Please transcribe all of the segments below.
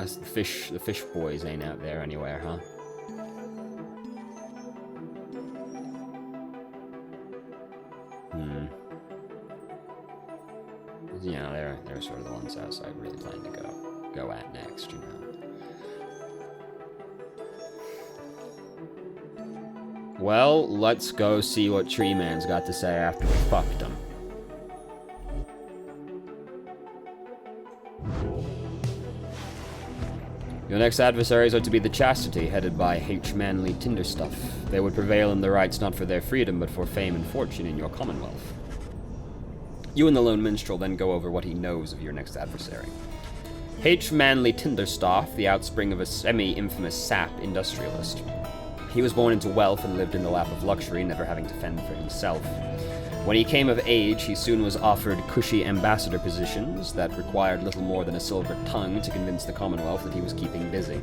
guess the fish boys ain't out there anywhere, huh? You know, they're sort of the ones I was like really planning to go at next, you know. Well, let's go see what Tree Man's got to say after we fucked him. Your next adversaries are to be the Chastity, headed by H. Manly Tinderstuff. They would prevail in the rights not for their freedom, but for fame and fortune in your commonwealth. You and the Lone Minstrel then go over what he knows of your next adversary. H. Manly Tinderstaff, the outspring of a semi-infamous sap industrialist. He was born into wealth and lived in the lap of luxury, never having to fend for himself. When he came of age, he soon was offered cushy ambassador positions that required little more than a silver tongue to convince the Commonwealth that he was keeping busy.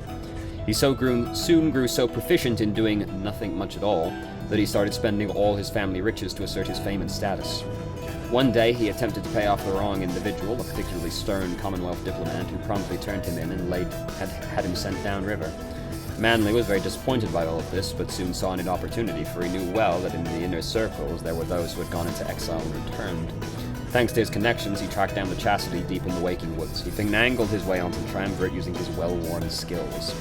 He soon grew so proficient in doing nothing much at all that he started spending all his family riches to assert his fame and status. One day, he attempted to pay off the wrong individual, a particularly stern Commonwealth diplomat who promptly turned him in and had him sent downriver. Manly was very disappointed by all of this, but soon saw an opportunity, for he knew well that in the inner circles there were those who had gone into exile and returned. Thanks to his connections, he tracked down the Chastity deep in the Waking Woods. He finangled his way onto the triumvirate using his well-worn skills.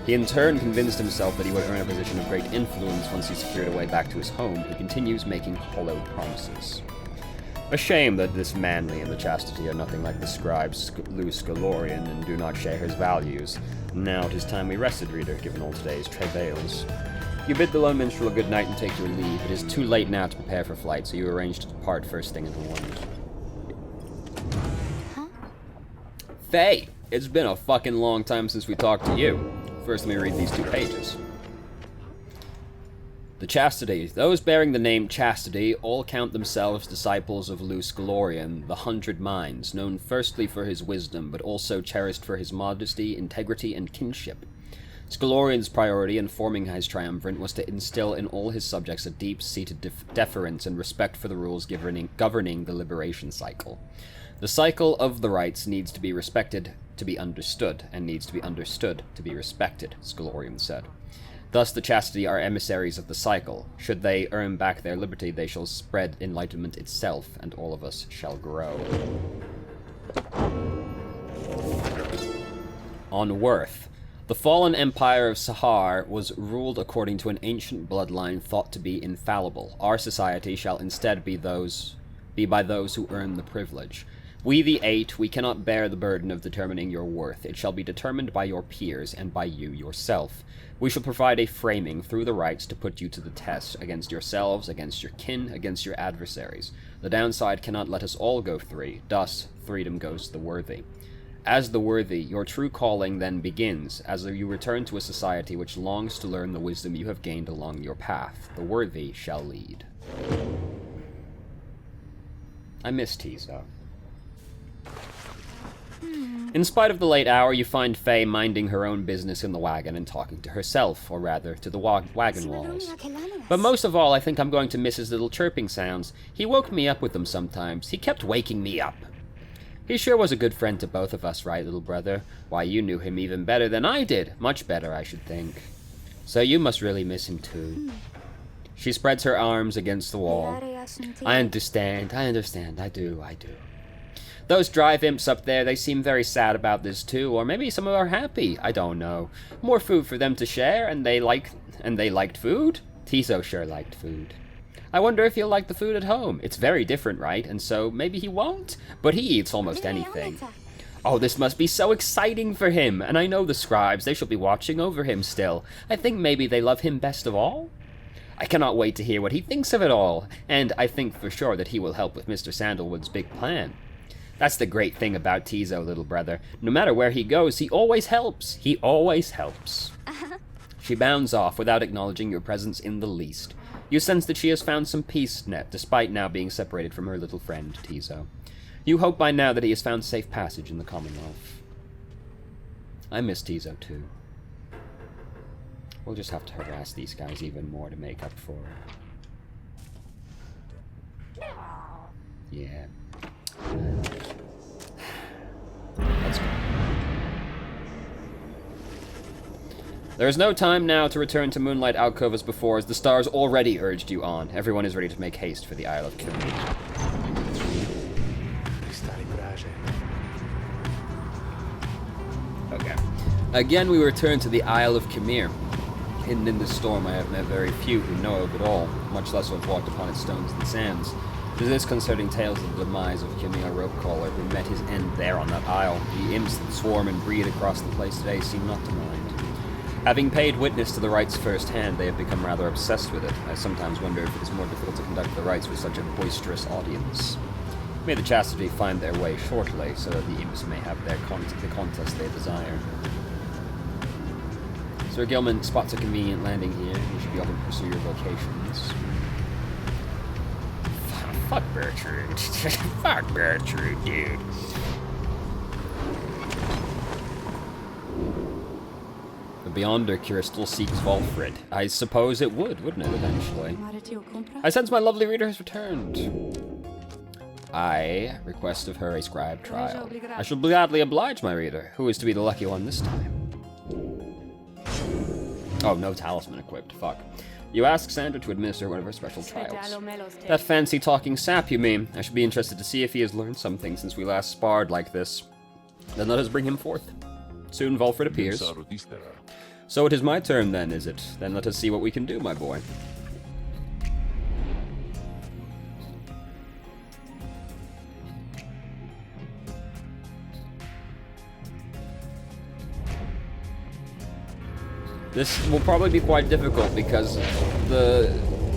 He in turn convinced himself that he would earn a position of great influence once he secured a way back to his home. He continues making hollow promises. A shame that this Manly and the Chastity are nothing like the scribe Lou Scalorian and do not share his values. Now it is time we rested, reader, given all today's travails. You bid the Lone Minstrel a good night and take your leave. It is too late now to prepare for flight, so you arrange to depart first thing in the morning. Huh? Faye, it's been a fucking long time since we talked to you. First, let me read these 2 pages. The Chastity. Those bearing the name Chastity all count themselves disciples of Lou Scalorian, the 100 Minds, known firstly for his wisdom, but also cherished for his modesty, integrity, and kinship. Scalorian's priority in forming his triumvirate was to instill in all his subjects a deep-seated deference and respect for the rules governing the liberation cycle. The cycle of the rights needs to be respected to be understood, and needs to be understood to be respected, Scalorian said. Thus the Chastity are emissaries of the cycle. Should they earn back their liberty, they shall spread enlightenment itself, and all of us shall grow. On Worth. The fallen empire of Sahar was ruled according to an ancient bloodline thought to be infallible. Our society shall instead be by those who earn the privilege. We the 8, we cannot bear the burden of determining your worth. It shall be determined by your peers and by you yourself. We shall provide a framing through the rights to put you to the test, against yourselves, against your kin, against your adversaries. The downside cannot let us all go free. Thus, freedom goes to the worthy. As the worthy, your true calling then begins, as you return to a society which longs to learn the wisdom you have gained along your path. The worthy shall lead. I miss Tizo. In spite of the late hour, you find Faye minding her own business in the wagon and talking to herself, or rather, to the wagon walls. But most of all, I think I'm going to miss his little chirping sounds. He woke me up with them sometimes. He kept waking me up. He sure was a good friend to both of us, right, little brother? Why, you knew him even better than I did. Much better, I should think. So you must really miss him too. She spreads her arms against the wall. I understand, I do. Those drive imps up there, they seem very sad about this too, or maybe some are happy, I don't know. More food for them to share, and they liked food? Tizo sure liked food. I wonder if he'll like the food at home. It's very different, right? And so maybe he won't? But he eats almost anything. Oh, this must be so exciting for him, and I know the scribes, they shall be watching over him still. I think maybe they love him best of all? I cannot wait to hear what he thinks of it all, and I think for sure that he will help with Mr. Sandalwood's big plan. That's the great thing about Tizo, little brother. No matter where he goes, he always helps. He always helps. She bounds off without acknowledging your presence in the least. You sense that she has found some peace, despite now being separated from her little friend, Tizo. You hope by now that he has found safe passage in the Commonwealth. I miss Tizo, too. We'll just have to harass these guys even more to make up for it. Yeah. 「 Yeah. 」 「」 「」 「」 「」 「」 「」 「」 「」 「」 「」 「」 「」 「」 「」 「」 「」 「」 「」 「」 「」 「」 「」 「」 「」 「」 「」 「」 「」 「」 「」 「」 「」 「」 「」 「」 「」 「」 「」 "」 「」 "" There is no time now to return to Moonlight Alcove as before, as the stars already urged you on. Everyone is ready to make haste for the Isle of Kimmy. Okay. Again, we return to the Isle of Kimir. Hidden in this storm, I have met very few who know of it all, much less who have walked upon its stones and sands. To this concerning tales of the demise of Kimir Ropecaller, who met his end there on that isle, the imps that swarm and breed across the place today seem not to mind. Having paid witness to the rites firsthand, they have become rather obsessed with it. I sometimes wonder if it is more difficult to conduct the rites with such a boisterous audience. May the chastity find their way shortly, so that the imps may have the contest they desire. Sir Gilman spots a convenient landing here. You should be able to pursue your vocations. Fuck Bertrude. Fuck Bertrude, dude. The Beyonder Cure still seeks Volfrid. I suppose it would, wouldn't it, eventually? I sense my lovely reader has returned. I request of her a scribe trial. I shall gladly oblige my reader. Who is to be the lucky one this time? Oh, no talisman equipped. Fuck. You ask Sandra to administer one of her special trials. That fancy talking sap, you mean? I should be interested to see if he has learned something since we last sparred like this. Then let us bring him forth. Soon Volfrid appears. So it is my turn then, is it? Then let us see what we can do, my boy. This will probably be quite difficult because the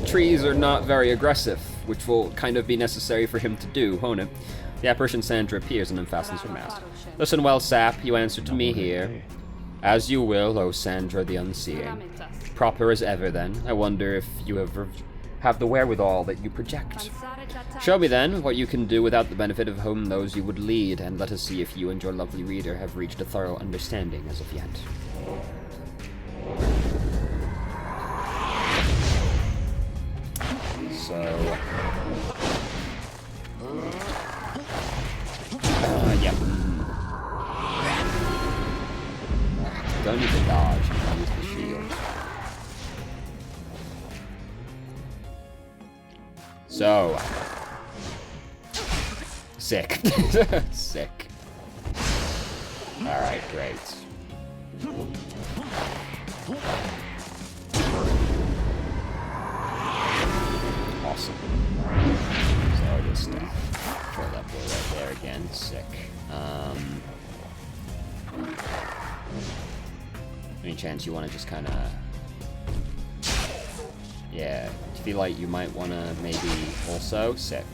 trees are not very aggressive, which will kind of be necessary for him to do, won't it? The apparition Sandra appears and unfastens her mask. Listen well, Sap, you answer to me here. As you will, O Sandra the Unseeing. Proper as ever, then. I wonder if you have the wherewithal that you project. Show me, then, what you can do without the benefit of whom those you would lead, and let us see if you and your lovely reader have reached a thorough understanding as of yet. So, yep. Don't need to dodge, use the shield. So, sick. Sick. Alright, great. Awesome. So just throw that boy right there again. Sick. Any chance you want to just kind of... Yeah, I feel like you might want to maybe also... Sick.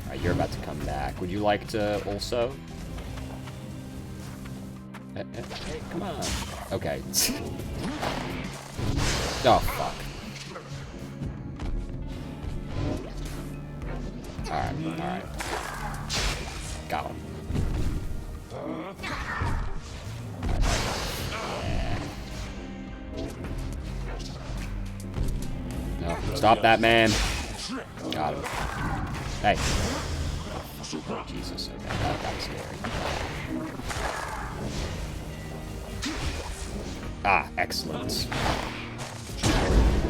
Alright, you're about to come back. Would you like to also... Hey, come on. Okay. Oh, fuck. Alright. Got him. Yeah. No, stop that, man. Got him. Hey. Jesus, okay, that got scary. Ah, excellent.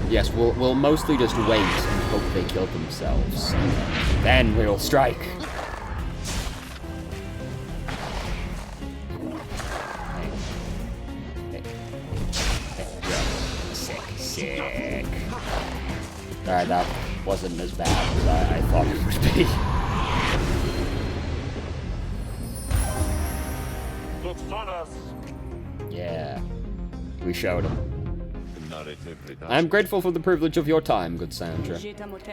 Yes, we'll mostly just wait and hope they kill themselves. Then we'll strike. Sick. Alright, that wasn't as bad as I thought it would be. Yeah, we showed him. I am grateful for the privilege of your time, good Sandra.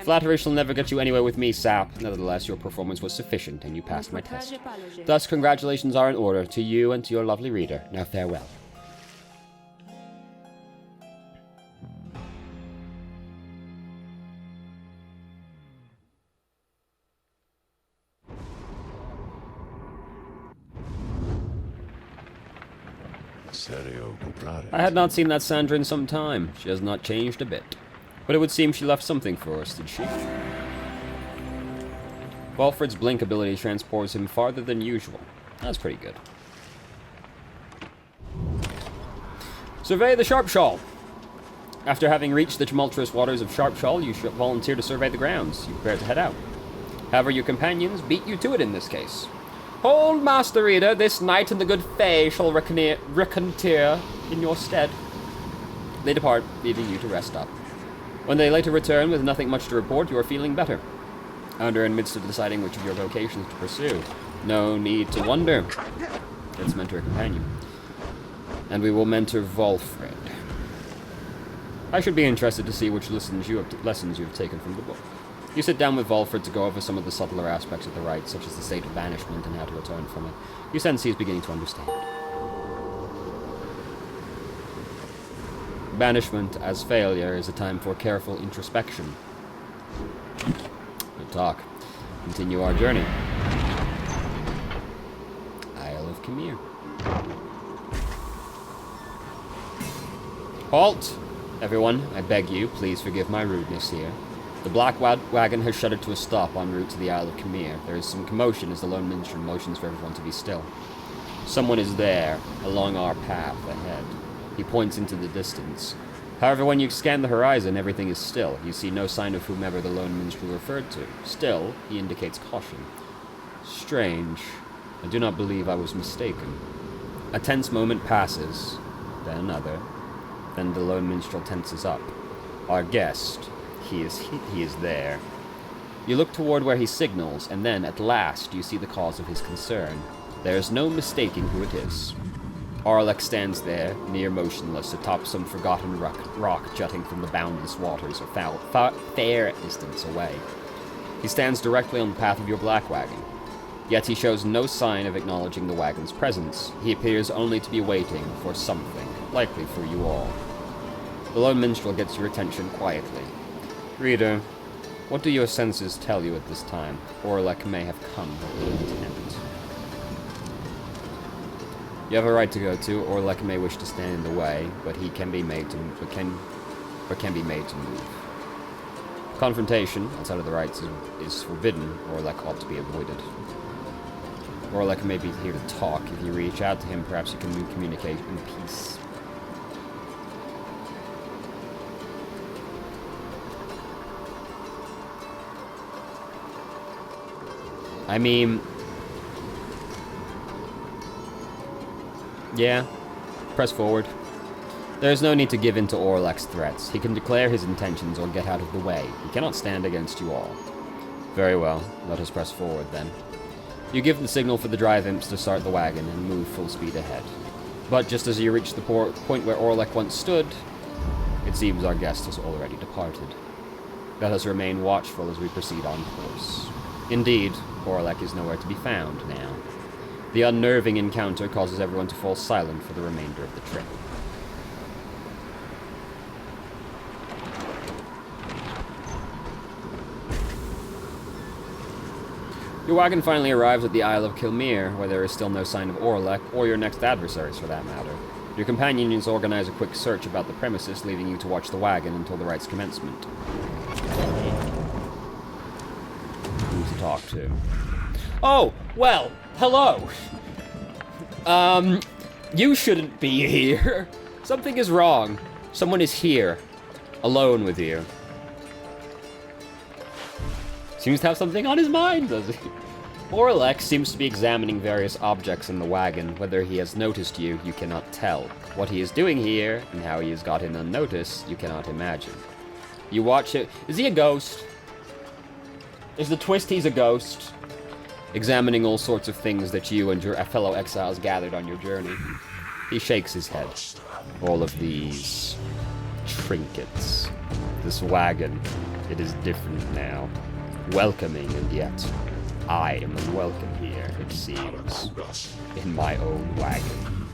Flattery shall never get you anywhere with me, Sap. Nevertheless, your performance was sufficient, and you passed my test. Thus, congratulations are in order to you and to your lovely reader. Now farewell. I had not seen that Sandra in some time. She has not changed a bit. But it would seem she left something for us, did she? Volfrid's blink ability transports him farther than usual. That's pretty good. Survey the Sharpshawl. After having reached the tumultuous waters of Sharpshawl, you should volunteer to survey the grounds. You prepare to head out. However, your companions beat you to it in this case. Hold, Master Reader, this knight and the good Fae shall reconnoiter in your stead. They depart, leaving you to rest up. When they later return with nothing much to report, you are feeling better. And are in the midst of deciding which of your vocations to pursue. No need to wonder. Let's mentor a companion. And we will mentor Volfred. I should be interested to see which lessons you have taken from the book. You sit down with Volfred to go over some of the subtler aspects of the rite, such as the state of banishment and how to atone from it. You sense he is beginning to understand. Banishment as failure is a time for careful introspection. Good talk. Continue our journey. Isle of Khmer. Halt! Everyone, I beg you, please forgive my rudeness here. The black wagon has shuddered to a stop en route to the Isle of Khmer. There is some commotion as the lone minstrel motions for everyone to be still. Someone is there, along our path ahead. He points into the distance. However, when you scan the horizon, everything is still. You see no sign of whomever the lone minstrel referred to. Still, he indicates caution. Strange. I do not believe I was mistaken. A tense moment passes, then another. Then the lone minstrel tenses up. Our guest, he is there. You look toward where he signals, and then, at last, you see the cause of his concern. There is no mistaking who it is. Orlek stands there, near motionless, atop some forgotten rock jutting from the boundless waters a fair distance away. He stands directly on the path of your black wagon. Yet he shows no sign of acknowledging the wagon's presence. He appears only to be waiting for something, likely for you all. The lone minstrel gets your attention quietly. Reader, what do your senses tell you at this time? Orlek may have come with intent. You have a right to go to. Orlek may wish to stand in the way, but he can be made to move. Confrontation outside of the rites is forbidden. Orlek ought to be avoided. Orlek may be here to talk. If you reach out to him, perhaps you can communicate in peace. I mean, yeah, press forward. There is no need to give in to Orlek's threats. He can declare his intentions or get out of the way. He cannot stand against you all. Very well, let us press forward then. You give the signal for the drive imps to start the wagon and move full speed ahead. But just as you reach the point where Orlek once stood, it seems our guest has already departed. Let us remain watchful as we proceed on course. Indeed, Orlek is nowhere to be found now. The unnerving encounter causes everyone to fall silent for the remainder of the trip. Your wagon finally arrives at the Isle of Khmer, where there is still no sign of Orlek, or your next adversaries for that matter. Your companions organize a quick search about the premises, leaving you to watch the wagon until the rite's commencement. Who to talk to? Oh, well, hello. You shouldn't be here. Something is wrong. Someone is here, alone with you. Seems to have something on his mind, does he? Orlek seems to be examining various objects in the wagon. Whether he has noticed you, you cannot tell. What he is doing here, and how he has gotten unnoticed, you cannot imagine. You watch it. Is he a ghost? Is the twist he's a ghost? Examining all sorts of things that you and your fellow exiles gathered on your journey. He shakes his head. All of these trinkets. This wagon. It is different now. Welcoming, and yet I am unwelcome here, it seems, in my own wagon.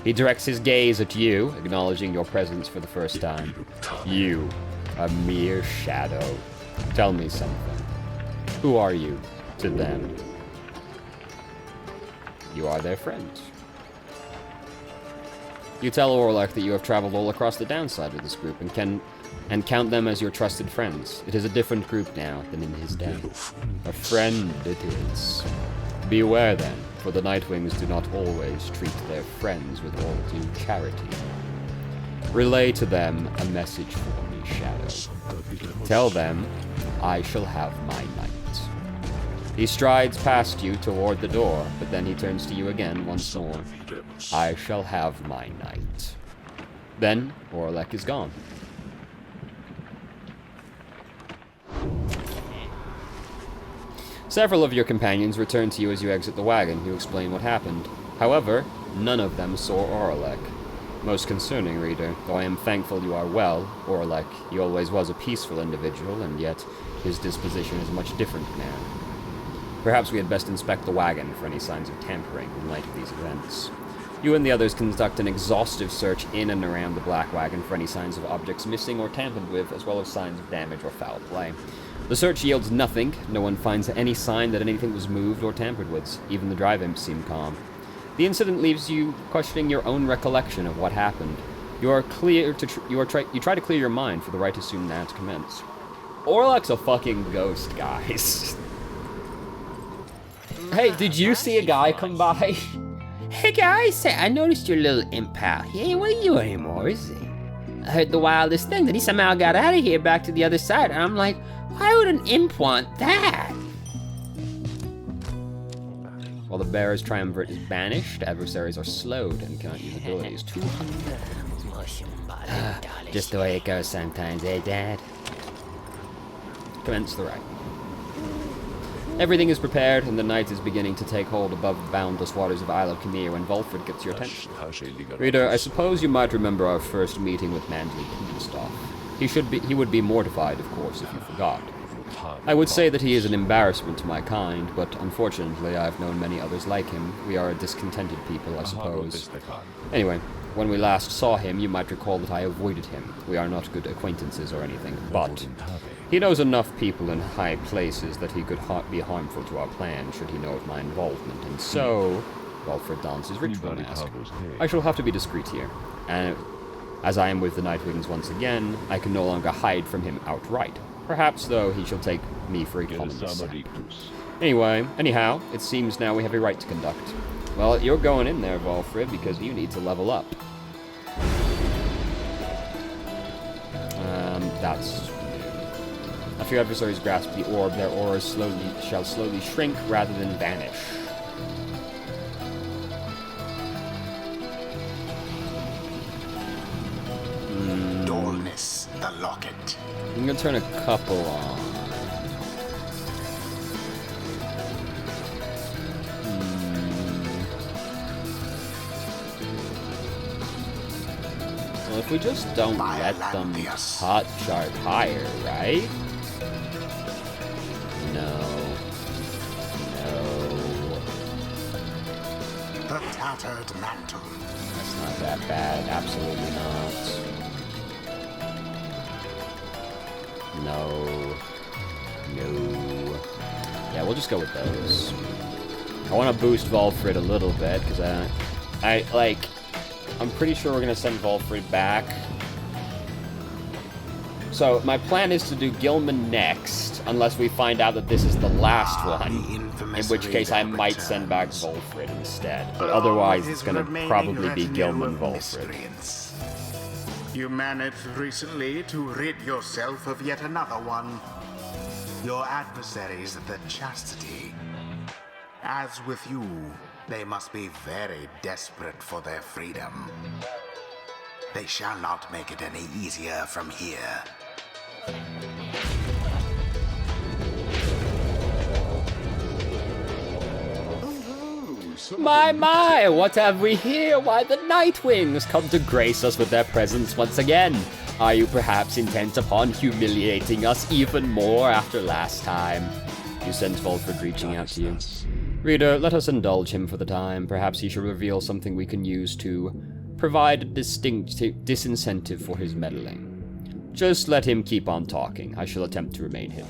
He directs his gaze at you, acknowledging your presence for the first time. You, a mere shadow. Tell me something. Who are you to them? You are their friend. You tell Orlek that you have traveled all across the downside with this group and count them as your trusted friends. It is a different group now than in his day. A friend it is. Beware then, for the Nightwings do not always treat their friends with all due charity. Relay to them a message for me, Shadow. Tell them I shall have my night. He strides past you toward the door, but then he turns to you again once more. I shall have my night. Then, Orlek is gone. Several of your companions return to you as you exit the wagon. You explain what happened. However, none of them saw Orlek. Most concerning, reader, though I am thankful you are well, Orlek, he always was a peaceful individual, and yet his disposition is much different now. Perhaps we had best inspect the wagon for any signs of tampering in light of these events. You and the others conduct an exhaustive search in and around the black wagon for any signs of objects missing or tampered with, as well as signs of damage or foul play. The search yields nothing. No one finds any sign that anything was moved or tampered with. Even the drive imps seem calm. The incident leaves you questioning your own recollection of what happened. You try to clear your mind for the right is soon now to commence. Orlek's a fucking ghost, guys. Hey, did you see a guy come by? Hey guys, I noticed your little imp pal. He ain't with you anymore, is he? I heard the wildest thing, that he somehow got out of here back to the other side, and I'm like, why would an imp want that? While the bearer's triumvirate is banished, adversaries are slowed and cannot use abilities. Just the way it goes sometimes, eh, Dad? Commence the rite. Everything is prepared, and the night is beginning to take hold above the boundless waters of Isle of Kinnear when Volfred gets your attention. Reader, I suppose you might remember our first meeting with Manley Pindenstoff. He would be mortified, of course, if you forgot. I would say that he is an embarrassment to my kind, but unfortunately I've known many others like him. We are a discontented people, I suppose. Anyway, when we last saw him, you might recall that I avoided him. We are not good acquaintances or anything, but he knows enough people in high places that he could be harmful to our plan should he know of my involvement, and so, Walfred dons his ritual mask. I shall have to be discreet here, and as I am with the Nightwings once again, I can no longer hide from him outright. Perhaps, though, he shall take me for a common sap. Anyhow, it seems now we have a rite to conduct. Well, you're going in there, Volfred, because you need to level up. That's... If your adversaries grasp the orb, their auras shall slowly shrink rather than vanish. Dullness, the locket. I'm gonna turn a couple on. Well, if we just don't let them touch our Pyre, right? No. The tattered mantle. That's not that bad. Absolutely not. No. Yeah, we'll just go with those. I want to boost Volfred a little bit, because I'm pretty sure we're going to send Volfred back. So, my plan is to do Gilman next, unless we find out that this is the last one, in which case I might send back Volfred instead. But otherwise, it's going to probably be Gilman Volfred. You managed recently to rid yourself of yet another one. Your adversaries, the Chastity. As with you, they must be very desperate for their freedom. They shall not make it any easier from here. My, what have we here? Why, the Nightwings come to grace us with their presence once again. Are you perhaps intent upon humiliating us even more after last time? You sense Volfred reaching out to you. Reader, let us indulge him for the time. Perhaps he shall reveal something we can use to provide a distinct disincentive for his meddling. Just let him keep on talking. I shall attempt to remain hidden.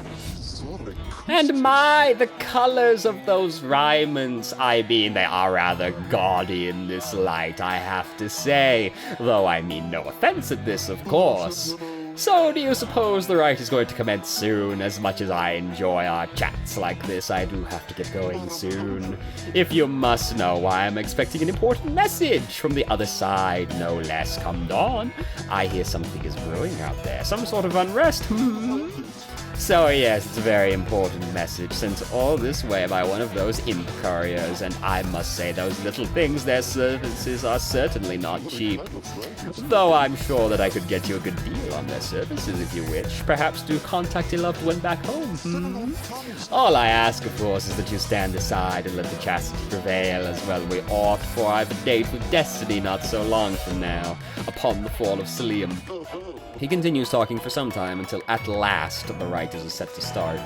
And the colors of those Rymans, I mean, they are rather gaudy in this light, I have to say. Though I mean no offense at this, of course. So, do you suppose the rite is going to commence soon? As much as I enjoy our chats like this, I do have to get going soon. If you must know, I am expecting an important message from the other side, no less. Come dawn, I hear something is brewing out there. Some sort of unrest. So yes, it's a very important message sent all this way by one of those imp couriers, and I must say those little things, their services are certainly not cheap. Though I'm sure that I could get you a good deal on their services if you wish. Perhaps do contact your loved one back home. All I ask, of course, is that you stand aside and let the chastity prevail as well we ought, for I've a date with destiny not so long from now, upon the fall of Selim. He continues talking for some time until at last the rite is set to start.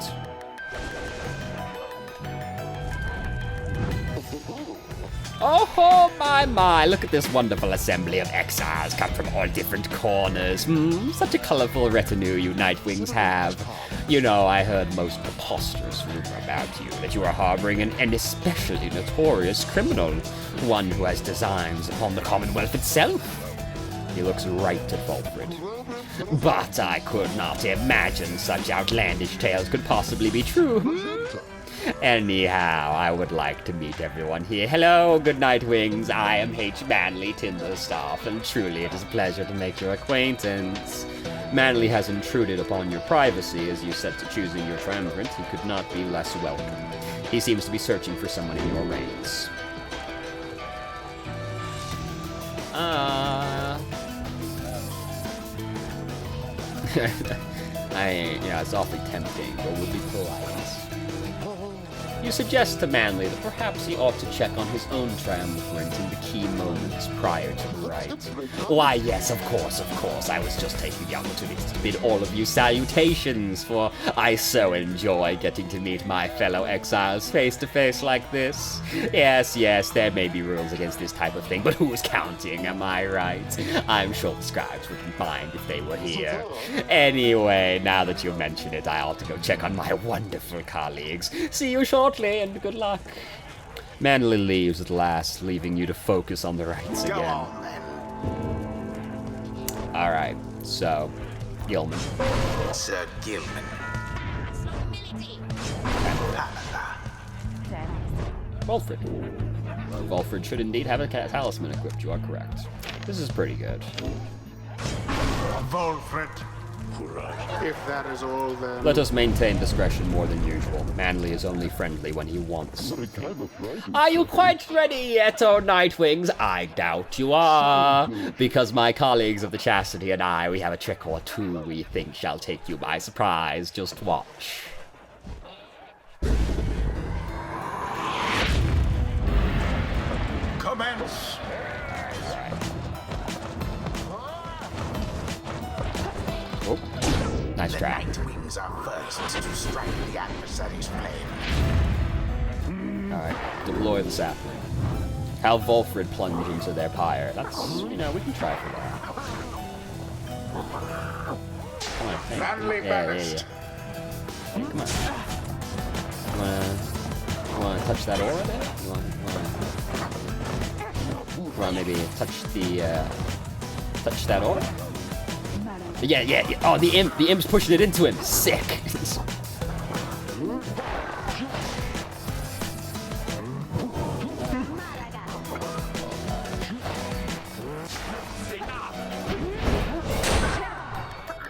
Oh my, look at this wonderful assembly of exiles come from all different corners. Such a colorful retinue you Nightwings have. You know, I heard most preposterous rumor about you, that you are harboring an especially notorious criminal, one who has designs upon the Commonwealth itself. He looks right at Volfred. But I could not imagine such outlandish tales could possibly be true. Anyhow, I would like to meet everyone here. Hello, good Nightwings. I am H. Manly Tinderstaff, and truly it is a pleasure to make your acquaintance. Manly has intruded upon your privacy as you set to choosing your triumvirate. He could not be less welcome. He seems to be searching for someone in your ranks. It's awfully tempting, but we'll be polite. You suggest to Manly that perhaps he ought to check on his own triumvirate in the key moments prior to the rite. Why, yes, of course. I was just taking the opportunity to bid all of you salutations, for I so enjoy getting to meet my fellow exiles face to face like this. Yes, there may be rules against this type of thing, but who's counting, am I right? I'm sure the scribes wouldn't mind if they were here. Anyway, now that you mention it, I ought to go check on my wonderful colleagues. See you shortly, and good luck. Manly leaves at last, leaving you to focus on the rites again. Go on, then. Alright, so, Gilman. Sir Gilman. Volfred. Volfred should indeed have a talisman equipped, you are correct. This is pretty good. Volfred. If that is all, then... Let us maintain discretion more than usual. Manly is only friendly when he wants something. Are you quite ready yet, oh Nightwings? I doubt you are, because my colleagues of the Chastity and I, we have a trick or two we think shall take you by surprise. Just watch. Commence! Oh, nice The try. Nightwings are first to strike the adversary's flame. Alright, deploy the sapling. Have Volfred plunge into their pyre. That's, we can try for that. Come on, hey. Manly ballast. Hey, come on. You wanna touch that aura there? You wanna maybe touch that aura? Yeah. Oh, the imp's pushing it into him. Sick.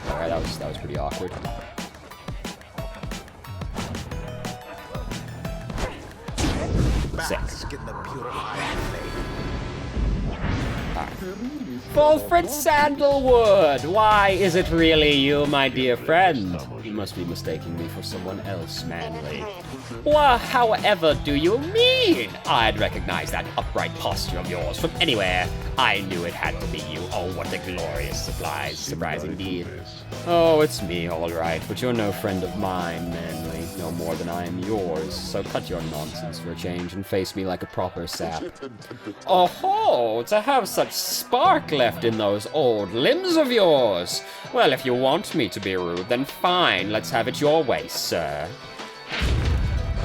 Alright, that was pretty awkward. Bask in the purifying flame. Volfred Sandalwood! Why is it really you, my dear friend? You must be mistaking me for someone else, Manly. Well, however do you mean? I'd recognize that upright posture of yours from anywhere. I knew it had to be you. Oh, what a glorious surprise indeed. Oh, it's me, all right, but you're no friend of mine, Manly, no more than I am yours, so cut your nonsense for a change and face me like a proper sap. Oh-ho, to have such spark left in those old limbs of yours. Well, if you want me to be rude, then fine, let's have it your way, sir.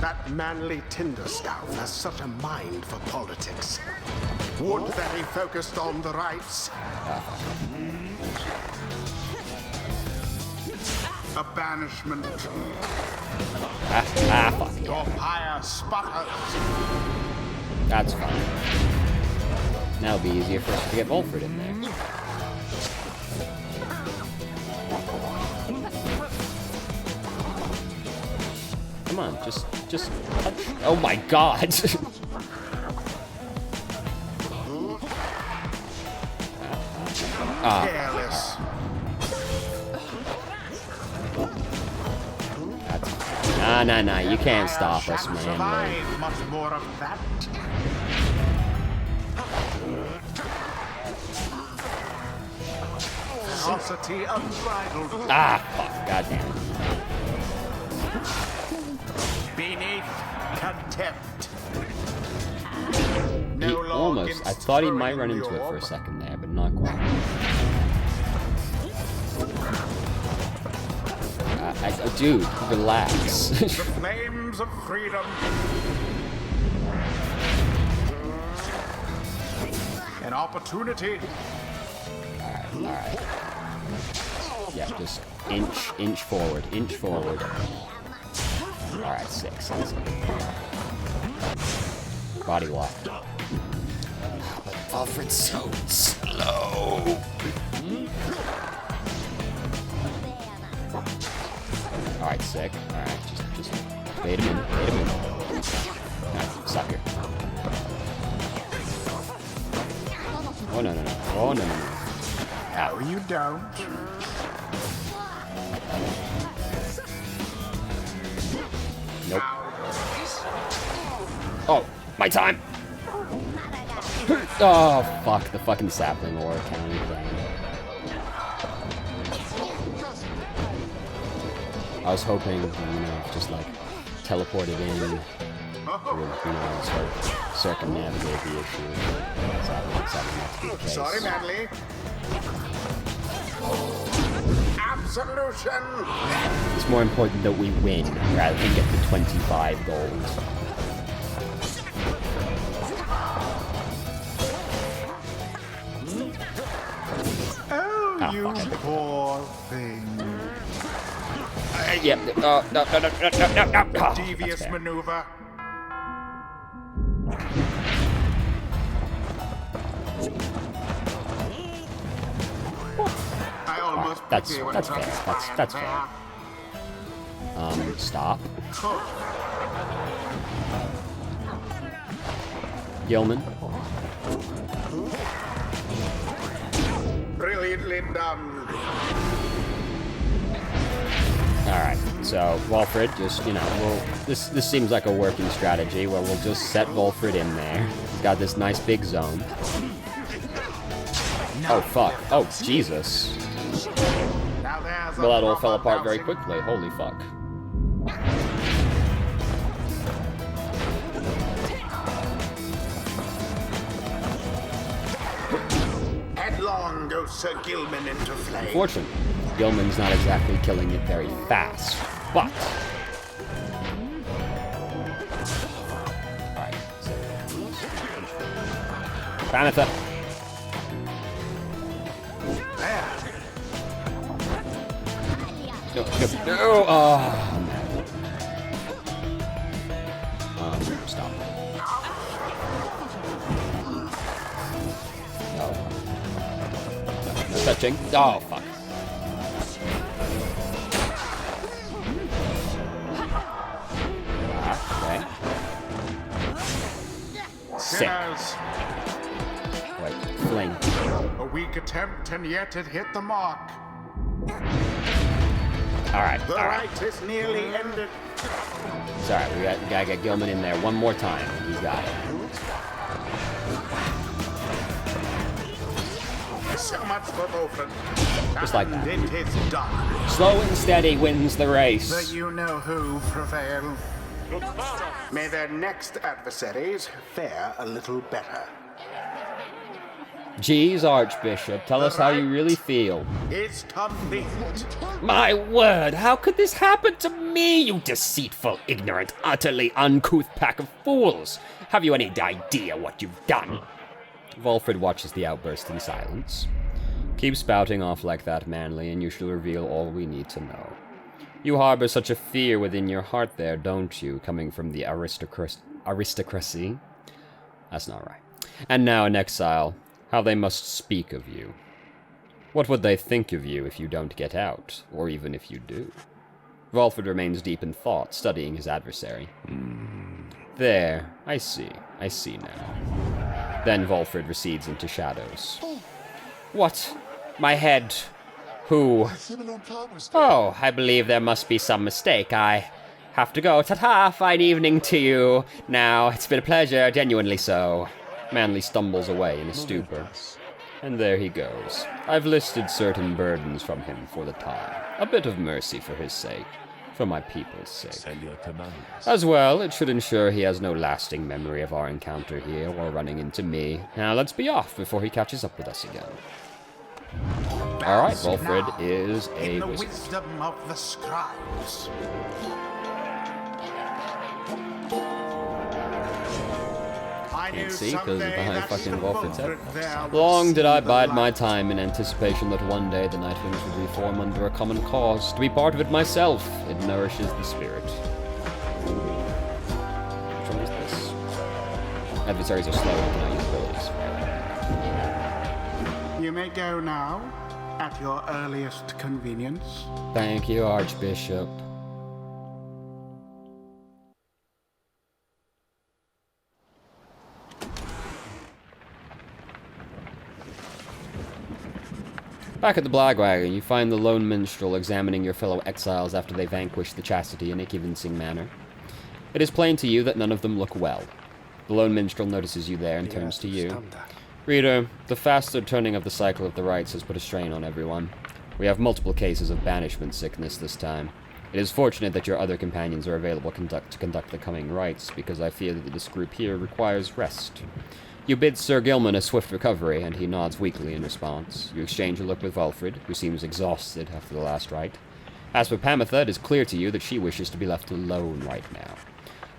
That Manly Tinderstaff has such a mind for politics. Would that he focused on the rights. A banishment. Fuck yeah. Your pyre sputters. That's fine. Now it'll be easier for us to get Volfred in there. Come on, just touch. Oh my god! Careless. Nah, you can't stop us, Shan't man. survive much more of that. Ferocity unbridled. Fuck, goddamn. Beneath contempt. He No law almost, against I thought he might throwing run into the it for a orb. second there, but not quite. Dude, relax. The flames of freedom. An opportunity. Alright. Yeah, just inch forward, inch forward. Alright, 6. That's good. Body lock. But Volfred's so slow. Alright, sick. Alright, just bait him in, Alright, sucker. Oh no. Oh no. How you don't? Nope. Oh, my time! Oh, fuck, the fucking sapling ore counting thing. I was hoping, just like teleported in, would, sort of circumnavigate the issue. Sadly, not to be the case. Sorry, Manly. Absolution. It's more important that we win rather than get the 25 gold. Oh, you fuck. poor thing. Yeah. No. Oh, Devious that's fair. maneuver. I almost That's pity when fair. it's That's fair. Stop. Gilman. Brilliantly done. Alright, so Volfred, just, this seems like a working strategy where we'll just set Volfred in there. He's got this nice big zone. Oh, fuck. Oh, Jesus. Now there's a Well, that all fell proper apart very bouncing. quickly. Holy fuck. Headlong goes Sir Gilman into flame. Unfortunately, Gilman's not exactly killing it very fast, but... Alright, so... Banatha. There. No. Oh, stop. No. No touching. Oh, fuck. Okay. Sick. Sinners. Wait, fling. A weak attempt, and yet it hit the mark. Alright, The alright. right is nearly ended. Sorry, we gotta get Gilman in there one more time. He's got it. So much for Volfred. Just like that. And it is done. Slow and steady wins the race. The you-know-who prevail. May their next adversaries fare a little better. Jeez, Archbishop, tell us how you really feel. It's complete. My word, how could this happen to me, you deceitful, ignorant, utterly uncouth pack of fools? Have you any idea what you've done? Volfred watches the outburst in silence. Keep spouting off like that, Manly, and you shall reveal all we need to know. You harbor such a fear within your heart there, don't you, coming from the aristocracy? That's not right. And now in exile, how they must speak of you. What would they think of you if you don't get out, or even if you do? Volfred remains deep in thought, studying his adversary. There, I see now. Then Volfred recedes into shadows. What? My head. Who? Oh, I believe there must be some mistake. I have to go. Ta-ta, fine evening to you. Now, it's been a pleasure, genuinely so. Manly stumbles away in a stupor. And there he goes. I've listed certain burdens from him for the time. A bit of mercy for his sake. For my people's sake. As well, it should ensure he has no lasting memory of our encounter here while running into me. Now, let's be off before he catches up with us again. Alright, Volfred is a the wizard. wisdom of the scribes. I knew Can't see because someday behind that fucking the Volfred's head. Volfred there would Long did I see the bide my light. time in anticipation that one day the Nightwings would reform under a common cause. To be part of it myself, it nourishes the spirit. Which one is this? Adversaries are slow and cannot use abilities. You may go now, at your earliest convenience. Thank you, Archbishop. Back at the Blagwagon, you find the lone minstrel examining your fellow exiles after they vanquish the chastity in a convincing manner. It is plain to you that none of them look well. The lone minstrel notices you there and turns to you. Reader, the faster turning of the cycle of the rites has put a strain on everyone. We have multiple cases of banishment sickness this time. It is fortunate that your other companions are available to conduct the coming rites, because I fear that this group here requires rest. You bid Sir Gilman a swift recovery, and he nods weakly in response. You exchange a look with Volfred, who seems exhausted after the last rite. As for Pamitha, it is clear to you that she wishes to be left alone right now.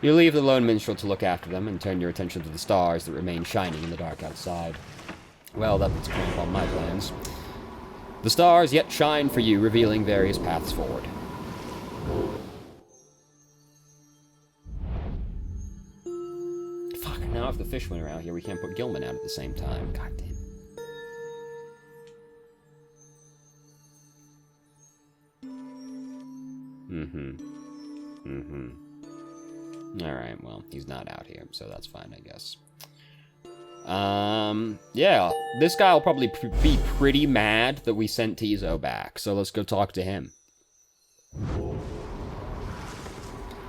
You leave the lone minstrel to look after them, and turn your attention to the stars that remain shining in the dark outside. Well, that puts a crimp on my plans. The stars yet shine for you, revealing various paths forward. Fuck, now if the fish went around here, we can't put Gilman out at the same time. God damn it. Alright, well, he's not out here, so that's fine, I guess. Yeah, this guy will probably be pretty mad that we sent Tizo back, so let's go talk to him.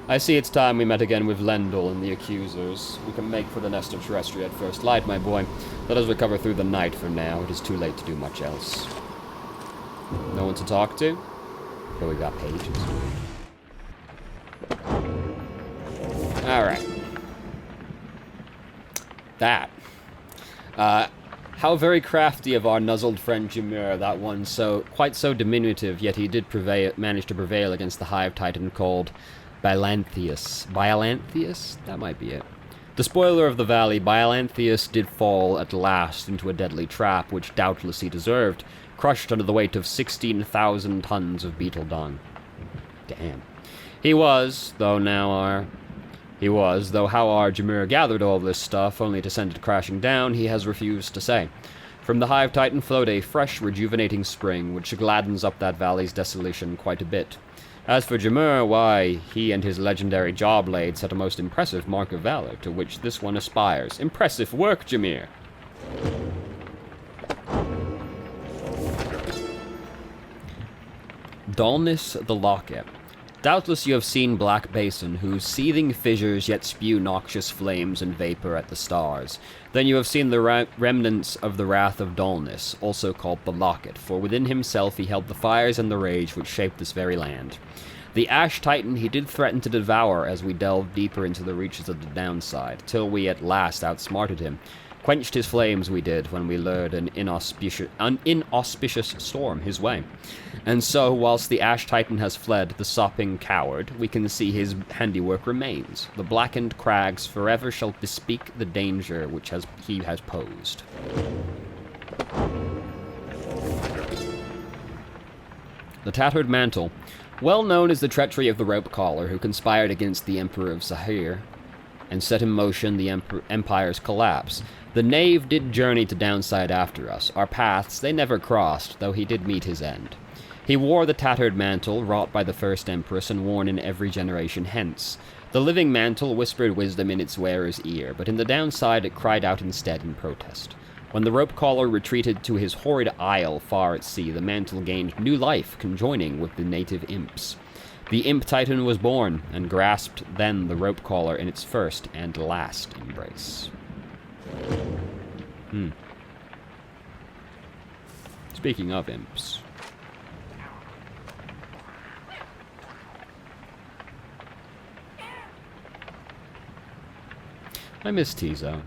I see it's time we met again with Lendl and the accusers. We can make for the nest of Terrestria at first light, my boy. Let us recover through the night for now. It is too late to do much else. No one to talk to? But we got pages. Alright. That. How very crafty of our nuzzled friend Jimur, that one quite so diminutive, yet he did manage to prevail against the hive titan called Biolanthius. Biolanthius? That might be it. The spoiler of the valley, Biolanthius did fall at last into a deadly trap, which doubtless he deserved, crushed under the weight of 16,000 tons of beetle dung. Damn. He was, though how our Jimur gathered all this stuff, only to send it crashing down, he has refused to say. From the Hive Titan flowed a fresh, rejuvenating spring, which gladdens up that valley's desolation quite a bit. As for Jimur, why, he and his legendary jawblade set a most impressive mark of valor, to which this one aspires. Impressive work, Jimur! Dullness the Locket. Doubtless you have seen Black Basin, whose seething fissures yet spew noxious flames and vapor at the stars. Then you have seen the remnants of the wrath of Dullness, also called the Locket, for within himself he held the fires and the rage which shaped this very land. The Ash Titan he did threaten to devour as we delved deeper into the reaches of the downside, till we at last outsmarted him. Quenched his flames we did when we lured an inauspicious storm his way. And so, whilst the Ash Titan has fled, the sopping coward, we can see his handiwork remains. The blackened crags forever shall bespeak the danger which he has posed. The tattered mantle. Well known is the treachery of the rope caller who conspired against the Emperor of Zahir and set in motion the Empire's collapse. The knave did journey to Downside after us. Our paths, they never crossed, though he did meet his end. He wore the tattered mantle wrought by the first Empress and worn in every generation hence. The living mantle whispered wisdom in its wearer's ear, but in the Downside it cried out instead in protest. When the rope caller retreated to his horrid isle far at sea, the mantle gained new life, conjoining with the native imps. The imp titan was born, and grasped then the rope caller in its first and last embrace. Speaking of imps. I miss T-Zone.